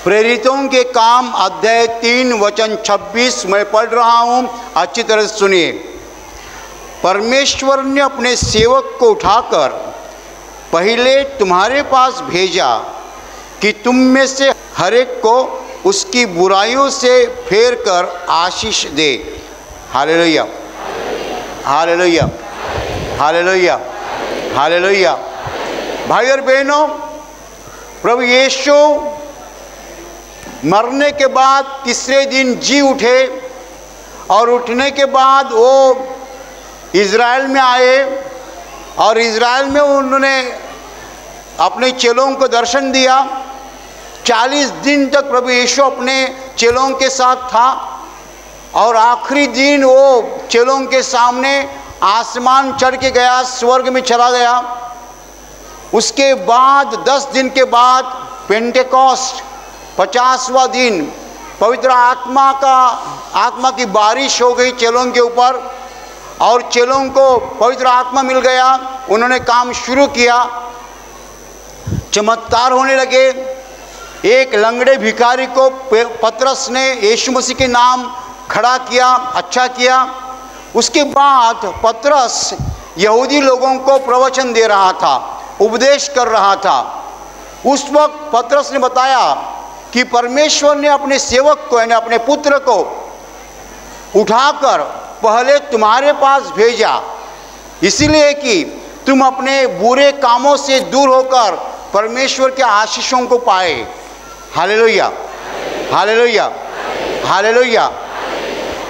प्रेरितों के काम अध्याय 3 वचन 26 मैं पढ़ रहा हूँ, अच्छी तरह से सुनिए। परमेश्वर ने अपने सेवक को उठाकर पहले तुम्हारे पास भेजा कि तुम में से हर एक को उसकी बुराइयों से फेर कर आशीष दे। Hallelujah, hallelujah, hallelujah, hallelujah. भाई और बहनों, प्रभु यीशु मरने के बाद तीसरे दिन जी उठे और उठने के बाद वो इज़राइल में आए और इज़राइल में उन्होंने अपने चेलों को दर्शन दिया। 40 दिन तक प्रभु यीशु अपने चेलों के साथ था और आखिरी दिन वो चेलों के सामने आसमान चढ़ के गया, स्वर्ग में चला गया। उसके बाद 10 दिन के बाद पेंटेकोस्ट 50वां दिन पवित्र आत्मा की बारिश हो गई चेलों के ऊपर और चेलों को पवित्र आत्मा मिल गया। उन्होंने काम शुरू किया, चमत्कार होने लगे। एक लंगड़े भिखारी को पतरस ने यीशु मसीह के नाम खड़ा किया, अच्छा किया। उसके बाद पतरस यहूदी लोगों को प्रवचन दे रहा था, उपदेश कर रहा था। उस वक्त पतरस ने बताया कि परमेश्वर ने अपने सेवक को यानी अपने पुत्र को उठाकर पहले तुम्हारे पास भेजा, इसलिए कि तुम अपने बुरे कामों से दूर होकर परमेश्वर के आशीषों को पाए। Hallelujah, hallelujah, hallelujah.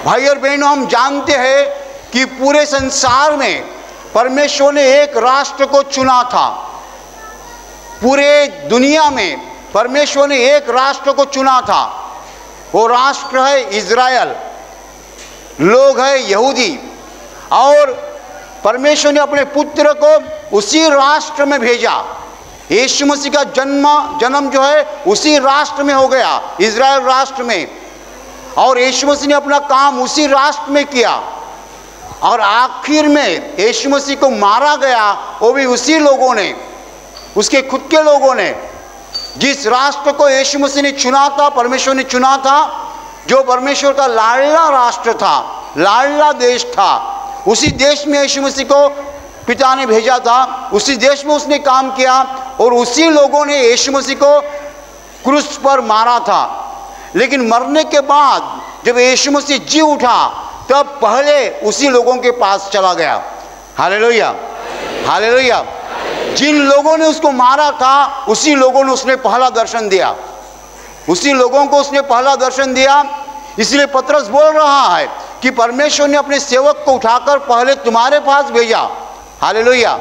भाई और बहनों, हम जानते हैं कि पूरे संसार में परमेश्वर ने एक राष्ट्र को चुना था। पूरे दुनिया में परमेश्वर ने एक राष्ट्र को चुना था, वो राष्ट्र है इज़राइल, लोग है यहूदी। और परमेश्वर ने अपने पुत्र को उसी राष्ट्र में भेजा। यीशु मसीह का जन्म जो है उसी राष्ट्र में हो गया, इज़राइल राष्ट्र में। और यीशु मसीह ने अपना काम उसी राष्ट्र में किया और आखिर में यीशु मसीह को मारा गया, वो भी उसी लोगों ने, उसके खुद के लोगों ने। जिस राष्ट्र को यीशु मसीह ने चुना था, परमेश्वर ने चुना था, जो परमेश्वर का लाडला राष्ट्र था, लाडला देश था, उसी देश में यीशु मसीह को पिता ने भेजा था, उसी देश में उसने काम किया और उसी लोगों ने यीशु मसीह को क्रूस पर मारा था। लेकिन मरने के बाद जब यीशु मसीह जी उठा तब पहले उसी लोगों के पास चला गया। Hallelujah, hallelujah. जिन लोगों ने उसको मारा था उसी लोगों ने उसने पहला दर्शन दिया, उसी लोगों को उसने पहला दर्शन दिया। इसलिए पतरस बोल रहा है कि परमेश्वर ने अपने सेवक को उठाकर पहले तुम्हारे पास भेजा। Hallelujah,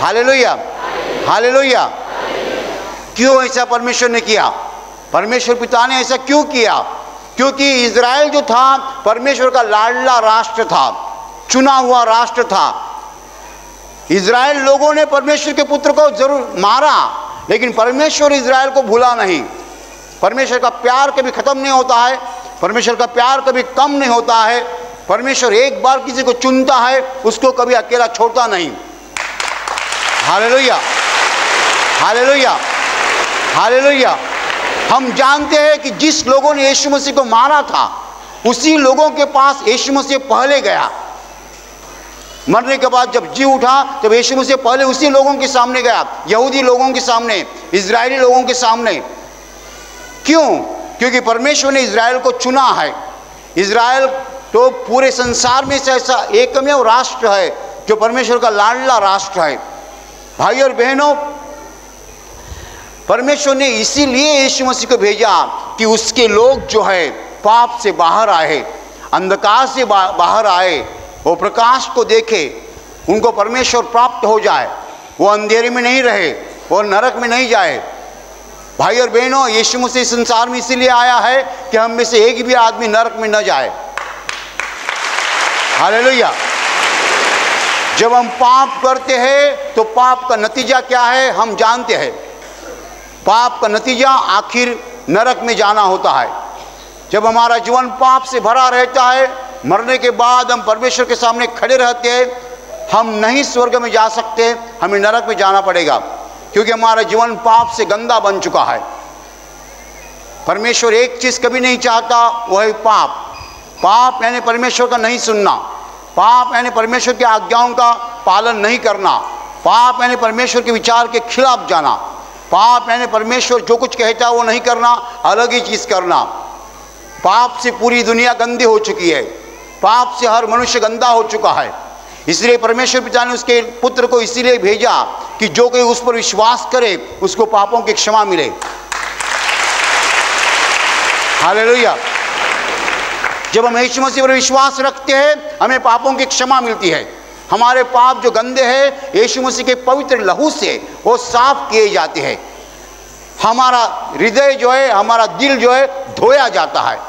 hallelujah, hallelujah. क्यों ऐसा परमेश्वर ने किया? परमेश्वर पिता ने ऐसा क्यों किया? क्योंकि इज़राइल जो था परमेश्वर का लाडला राष्ट्र था, चुना हुआ राष्ट्र था। इज़राइल लोगों ने परमेश्वर के पुत्र को जरूर मारा, लेकिन परमेश्वर इज़राइल को भूला नहीं। परमेश्वर का प्यार कभी ख़त्म नहीं होता है, परमेश्वर का प्यार कभी कम नहीं होता है। परमेश्वर एक बार किसी को चुनता है, उसको कभी अकेला छोड़ता नहीं। Hallelujah, hallelujah, hallelujah. हम जानते हैं कि जिस लोगों ने यीशु मसीह को मारा था उसी लोगों के पास यीशु मसीह पहले गया। मरने के बाद जब जी उठा तब यीशु मसीह पहले उसी लोगों के सामने गया, यहूदी लोगों के सामने, इजरायली लोगों के सामने। क्यों? क्योंकि परमेश्वर ने इजराइल को चुना है। इजराइल तो पूरे संसार में से ऐसा एकमेव राष्ट्र है जो परमेश्वर का लाडला राष्ट्र है। भाई और बहनों, परमेश्वर ने इसीलिए यीशु मसीह को भेजा कि उसके लोग जो है पाप से बाहर आए, अंधकार से बाहर आए, वो प्रकाश को देखे, उनको परमेश्वर प्राप्त हो जाए, वो अंधेरे में नहीं रहे, वो नरक में नहीं जाए। भाई और बहनों, यीशु मसीह संसार में इसीलिए आया है कि हम में से एक भी आदमी नरक में न जाए। हालेलुया। जब हम पाप करते हैं तो पाप का नतीजा क्या है हम जानते हैं। पाप का नतीजा आखिर नरक में जाना होता है। जब हमारा जीवन पाप से भरा रहता है, मरने के बाद हम परमेश्वर के सामने खड़े रहते हैं, हम नहीं स्वर्ग में जा सकते, हमें नरक में जाना पड़ेगा, क्योंकि हमारा जीवन पाप से गंदा बन चुका है। परमेश्वर एक चीज़ कभी नहीं चाहता, वह है पाप। पाप यानी परमेश्वर का नहीं सुनना, पाप यानी परमेश्वर की आज्ञाओं का पालन नहीं करना, पाप यानी परमेश्वर के विचार के खिलाफ जाना, पाप यानी परमेश्वर जो कुछ कहता है वो नहीं करना, अलग ही चीज़ करना। पाप से पूरी दुनिया गंदी हो चुकी है, पाप से हर मनुष्य गंदा हो चुका है। इसलिए परमेश्वर पिता ने उसके पुत्र को इसीलिए भेजा कि जो कोई उस पर विश्वास करे उसको पापों की क्षमा मिले। हालेलुया। जब हम यीशु मसीह पर विश्वास रखते हैं हमें पापों की क्षमा मिलती है। हमारे पाप जो गंदे हैं यीशु मसीह के पवित्र लहू से वो साफ किए जाते हैं। हमारा हृदय जो है, हमारा दिल जो है धोया जाता है,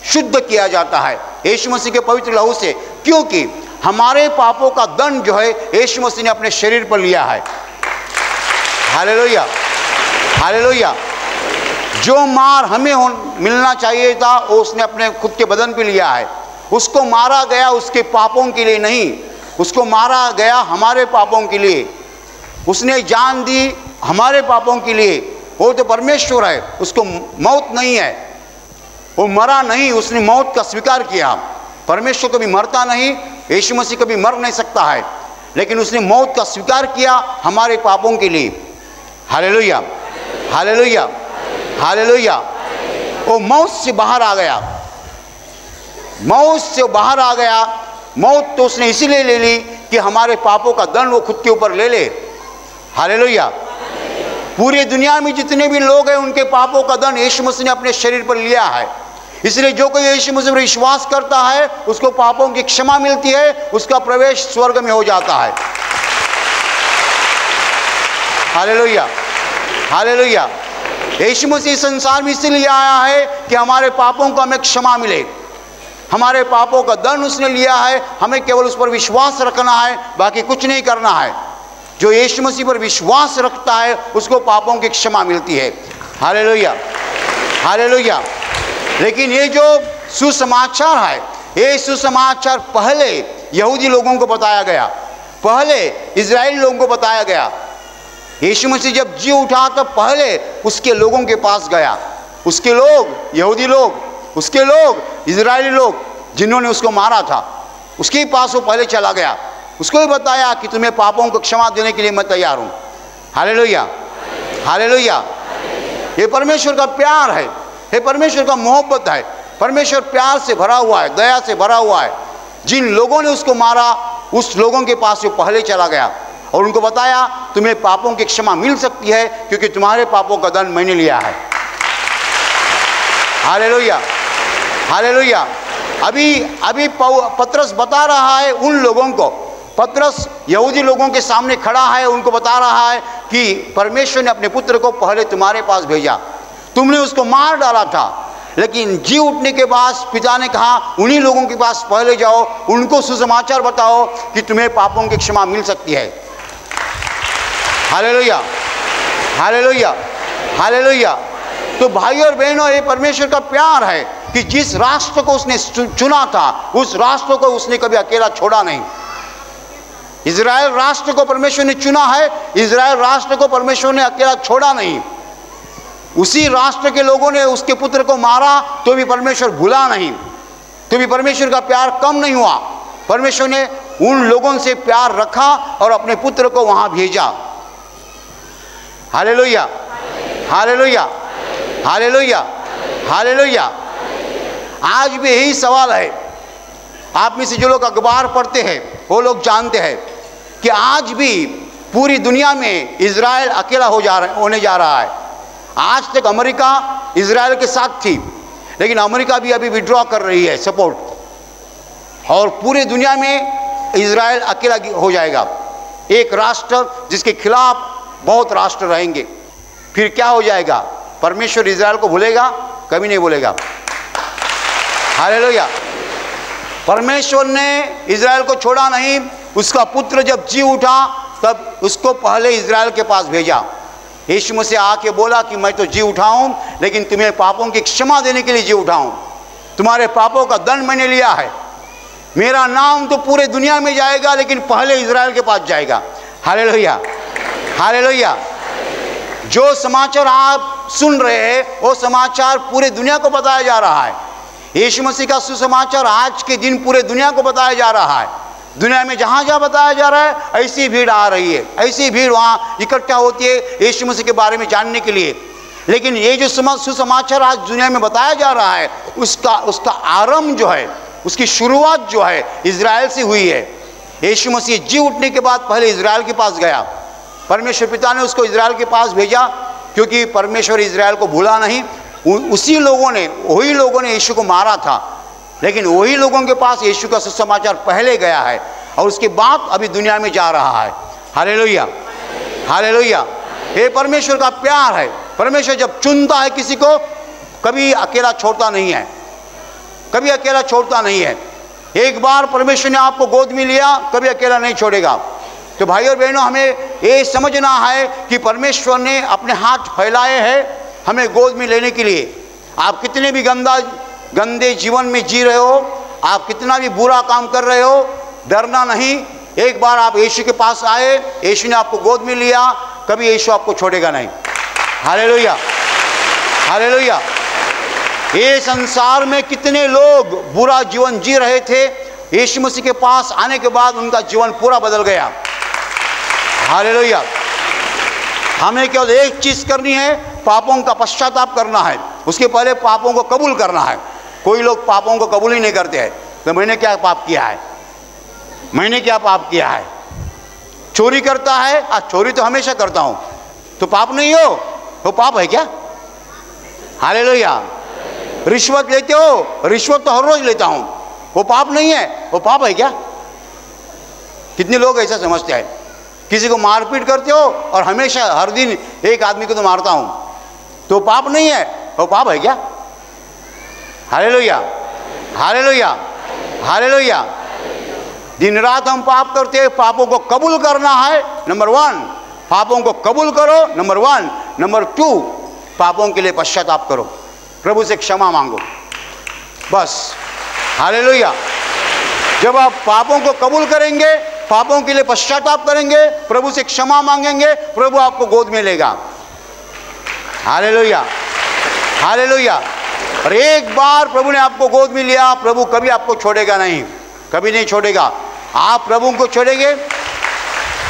शुद्ध किया जाता है यीशु मसीह के पवित्र लहू से, क्योंकि हमारे पापों का दंड जो है यीशु मसीह ने अपने शरीर पर लिया है। Hallelujah, hallelujah. जो मार हमें मिलना चाहिए था वो उसने अपने खुद के बदन पे लिया है। उसको मारा गया उसके पापों के लिए नहीं, उसको मारा गया हमारे पापों के लिए। उसने जान दी हमारे पापों के लिए। वो तो परमेश्वर है, उसको मौत नहीं है, वो मरा नहीं, उसने मौत का स्वीकार किया। परमेश्वर कभी मरता नहीं, यीशु मसीह कभी मर नहीं सकता है, लेकिन उसने मौत का स्वीकार किया हमारे पापों के लिए। Hallelujah, hallelujah, hallelujah. वो मौत से बाहर आ गया, मौत से बाहर आ गया। मौत तो उसने इसीलिए ले ली कि हमारे पापों का दंड वो खुद के ऊपर ले ले। हालेलुया। पूरी दुनिया में जितने भी लोग हैं उनके पापों का दंड यीशु मसीह ने अपने शरीर पर लिया है। इसलिए जो कोई यीशु मसीह पर विश्वास करता है उसको पापों की क्षमा मिलती है, उसका प्रवेश स्वर्ग में हो जाता है। Hallelujah, hallelujah. यीशु मसीह संसार में इसलिए आया है कि हमारे पापों को हमें क्षमा मिले। हमारे पापों का दंड उसने लिया है, हमें केवल उस पर विश्वास रखना है, बाकी कुछ नहीं करना है। जो यीशु मसीह पर विश्वास रखता है उसको पापों की क्षमा मिलती है। Hallelujah, hallelujah. लेकिन ये जो सुसमाचार है, ये सुसमाचार पहले यहूदी लोगों को बताया गया, पहले इजराइल लोगों को बताया गया। यीशु मसीह जब जी उठा तो पहले उसके लोगों के पास गया। उसके लोग, यहूदी लोग, उसके लोग, इजरायली लोग जिन्होंने उसको मारा था, उसके पास वो पहले चला गया। उसको भी बताया कि तुम्हें पापों को क्षमा देने के लिए मैं तैयार हूँ। Hallelujah, hallelujah. ये परमेश्वर का प्यार है, ये परमेश्वर का मोहब्बत है। परमेश्वर प्यार से भरा हुआ है, दया से भरा हुआ है। जिन लोगों ने उसको मारा उस लोगों के पास वो पहले चला गया और उनको बताया तुम्हें पापों की क्षमा मिल सकती है क्योंकि तुम्हारे पापों का दंड मैंने लिया है। Hallelujah, hallelujah. अभी पतरस बता रहा है उन लोगों को, पतरस यहूदी लोगों के सामने खड़ा है, उनको बता रहा है कि परमेश्वर ने अपने पुत्र को पहले तुम्हारे पास भेजा, तुमने उसको मार डाला था, लेकिन जी उठने के बाद पिता ने कहा उन्हीं लोगों के पास पहले जाओ, उनको सुसमाचार बताओ कि तुम्हें पापों की क्षमा मिल सकती है। Hallelujah, hallelujah, hallelujah. तो भाई और बहनों, ये परमेश्वर का प्यार है कि जिस राष्ट्र को उसने चुना था उस राष्ट्र को उसने कभी अकेला छोड़ा नहीं। इजराइल राष्ट्र को परमेश्वर ने चुना है, इजराइल राष्ट्र को परमेश्वर ने अकेला छोड़ा नहीं। उसी राष्ट्र के लोगों ने उसके पुत्र को मारा तो भी परमेश्वर भूला नहीं, तो भी परमेश्वर का प्यार कम नहीं हुआ। परमेश्वर ने उन लोगों से प्यार रखा और अपने पुत्र को वहां भेजा। Hallelujah, hallelujah, hallelujah, hallelujah. आज भी यही सवाल है। आप में से जो लोग अखबार पढ़ते हैं वो लोग जानते हैं कि आज भी पूरी दुनिया में इजराइल अकेला होने जा रहा है। आज तक अमेरिका इजराइल के साथ थी, लेकिन अमेरिका भी अभी विड्रॉ कर रही है सपोर्ट, और पूरी दुनिया में इजराइल अकेला हो जाएगा, एक राष्ट्र जिसके खिलाफ बहुत राष्ट्र रहेंगे। फिर क्या हो जाएगा? परमेश्वर इजराइल को भूलेगा? कभी नहीं भूलेगा। हालेलुया। परमेश्वर ने इजराइल को छोड़ा नहीं। उसका पुत्र जब जी उठा तब उसको पहले इजराइल के पास भेजा। यीशु मसीह आके बोला कि मैं तो जी उठा हूँ, लेकिन तुम्हें पापों की क्षमा देने के लिए जी उठा हूँ। तुम्हारे पापों का दंड मैंने लिया है। मेरा नाम तो पूरे दुनिया में जाएगा, लेकिन पहले इजराइल के पास जाएगा। Hallelujah, hallelujah. जो समाचार आप सुन रहे हैं वो समाचार पूरे दुनिया को बताया जा रहा है। यीशु मसीह का सुसमाचार आज के दिन पूरे दुनिया को बताया जा रहा है। दुनिया में जहाँ जहाँ बताया जा रहा है ऐसी भीड़ आ रही है, ऐसी भीड़ वहाँ इकट्ठा होती है यीशु मसीह के बारे में जानने के लिए। लेकिन ये जो सुसमाचार आज दुनिया में बताया जा रहा है उसका आरंभ जो है, उसकी शुरुआत जो है इजराइल से हुई है। यीशु मसीह जी उठने के बाद पहले इजराइल के पास गया, परमेश्वर पिता ने उसको इजराइल के पास भेजा, क्योंकि परमेश्वर इजराइल को भूला नहीं। वही लोगों ने यीशु को मारा था, लेकिन वही लोगों के पास यीशु का सुसमाचार पहले गया है और उसके बाद अभी दुनिया में जा रहा है। Hallelujah, hallelujah. ये परमेश्वर का प्यार है। परमेश्वर जब चुनता है किसी को कभी अकेला छोड़ता नहीं है, कभी अकेला छोड़ता नहीं है। एक बार परमेश्वर ने आपको गोद में लिया, कभी अकेला नहीं छोड़ेगा। तो भाई और बहनों, हमें ये समझना है कि परमेश्वर ने अपने हाथ फैलाए हैं हमें गोद में लेने के लिए। आप कितने भी गंदे जीवन में जी रहे हो, आप कितना भी बुरा काम कर रहे हो, डरना नहीं। एक बार आप यीशु के पास आए, यीशु ने आपको गोद में लिया, कभी यीशु आपको छोड़ेगा नहीं। Hallelujah, hallelujah. ये संसार में कितने लोग बुरा जीवन जी रहे थे, यीशु मसीह के पास आने के बाद उनका जीवन पूरा बदल गया। हालेलुया। हमें केवल एक चीज़ करनी है, पापों का पश्चाताप करना है। उसके पहले पापों को कबूल करना है। कोई लोग पापों को कबूल ही नहीं करते हैं। तो मैंने क्या पाप किया है, मैंने क्या पाप किया है। चोरी करता है, चोरी तो हमेशा करता हूँ, तो पाप नहीं हो, वो पाप है क्या? हालेलुया। रिश्वत लेते हो, रिश्वत तो हर रोज लेता हूँ, वो पाप नहीं है, वो पाप है क्या? कितने लोग ऐसा समझते हैं। किसी को मारपीट करते हो और हमेशा हर दिन एक आदमी को तो मारता हूँ, तो पाप नहीं है, वो पाप है क्या? Hallelujah, hallelujah, hallelujah. दिन रात हम पाप करते हैं। पापों को कबूल करना है, नंबर 1, पापों को कबूल करो, नंबर 1। नंबर 2, पापों के लिए पश्चाताप करो, प्रभु से क्षमा मांगो, बस। हालेलुया। जब आप पापों को कबूल करेंगे, पापों के लिए पश्चाताप करेंगे, प्रभु से क्षमा मांगेंगे, प्रभु आपको गोद में लेगा। Hallelujah, hallelujah. और एक बार प्रभु ने आपको गोद में लिया, प्रभु कभी आपको छोड़ेगा नहीं, कभी नहीं छोड़ेगा। आप प्रभु को छोड़ेंगे,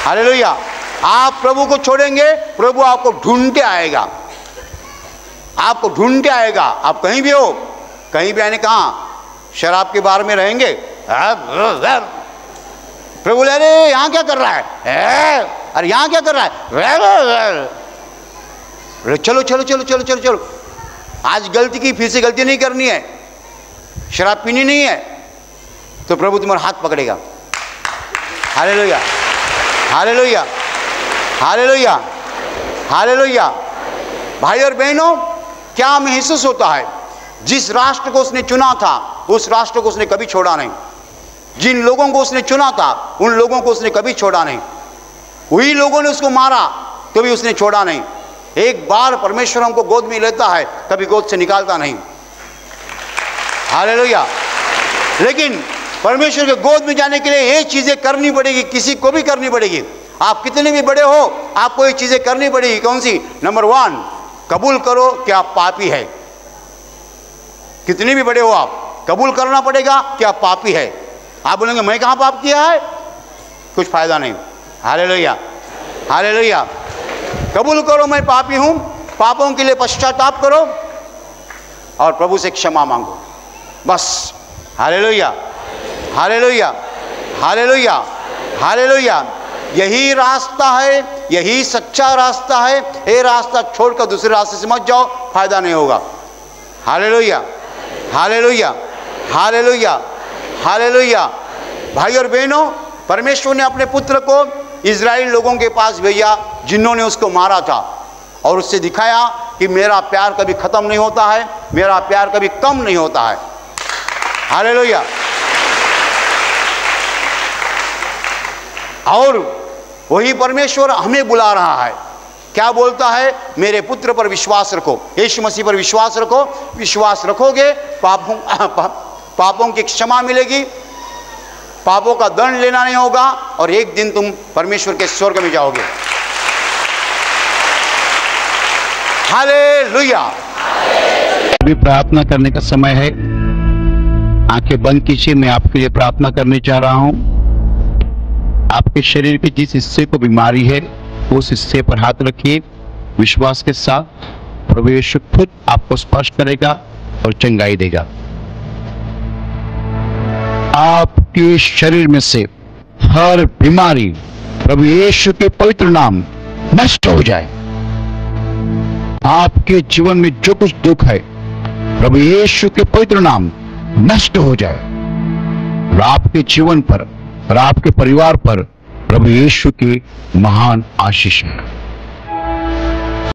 हालेलुया, आप प्रभु को छोड़ेंगे, प्रभु आपको ढूंढते आएगा, आपको ढूंढते आएगा। आप कहीं भी हो, कहीं भी आने, कहाँ शराब के बार में रहेंगे, प्रभु ले, अरे यहाँ क्या कर रहा है, अरे यहाँ क्या कर रहा है, चलो चलो चलो चलो चलो चलो, आज गलती की, फिर से गलती नहीं करनी है, शराब पीनी नहीं है, तो प्रभु तुम्हारा हाथ पकड़ेगा। Hallelujah, hallelujah, hallelujah, hallelujah. भाई और बहनों, क्या महसूस होता है? जिस राष्ट्र को उसने चुना था, उस राष्ट्र को उसने कभी छोड़ा नहीं। जिन लोगों को उसने चुना था, उन लोगों को उसने कभी छोड़ा नहीं। वही लोगों ने उसको मारा, कभी उसने छोड़ा नहीं। एक बार परमेश्वर हमको गोद में लेता है, कभी गोद से निकालता नहीं। हालेलुया। लेकिन परमेश्वर के गोद में जाने के लिए ये चीज़ें करनी पड़ेगी, किसी को भी करनी पड़ेगी। आप कितने भी बड़े हो, आपको ये चीज़ें करनी पड़ेगी। कौन सी? नंबर 1, कबूल करो कि आप पापी है। कितने भी बड़े हो आप, कबूल करना पड़ेगा कि आप पापी है। आप बोलेंगे मैं कहाँ पाप किया है, कुछ फायदा नहीं। Hallelujah, hallelujah. कबूल करो मैं पापी हूँ, पापों के लिए पश्चाताप करो और प्रभु से क्षमा मांगो, बस। Hallelujah, hallelujah, hallelujah, hallelujah. यही रास्ता है, यही सच्चा रास्ता है। ये रास्ता छोड़कर दूसरे रास्ते से मत जाओ, फायदा नहीं होगा। Hallelujah, hallelujah, hallelujah, hallelujah. भाई और बहनों, परमेश्वर ने अपने पुत्र को इजराइल लोगों के पास भेजा जिन्होंने उसको मारा था, और उससे दिखाया कि मेरा प्यार कभी ख़त्म नहीं होता है, मेरा प्यार कभी कम नहीं होता है। हालेलुया। और वही परमेश्वर हमें बुला रहा है। क्या बोलता है? मेरे पुत्र पर विश्वास रखो, यीशु मसीह पर विश्वास रखो। विश्वास रखोगे, पापों की क्षमा मिलेगी, पापों का दंड लेना नहीं होगा, और एक दिन तुम परमेश्वर के स्वर्ग में जाओगे। हालेलुया। अभी प्रार्थना करने का समय है। आंखें बंद कीजिए। मैं आपके लिए प्रार्थना करने जा रहा हूं। आपके शरीर के जिस हिस्से को बीमारी है उस हिस्से पर हाथ रखिए विश्वास के साथ। प्रभु यीशु खुद आपको स्पर्श करेगा और चंगाई देगा। आपके शरीर में से हर बीमारी प्रभु यीशु के पवित्र नाम नष्ट हो जाए। आपके जीवन में जो कुछ दुख है प्रभु यीशु के पवित्र नाम नष्ट हो जाए और आपके जीवन पर और आपके परिवार पर प्रभु यीशु की महान आशीष है।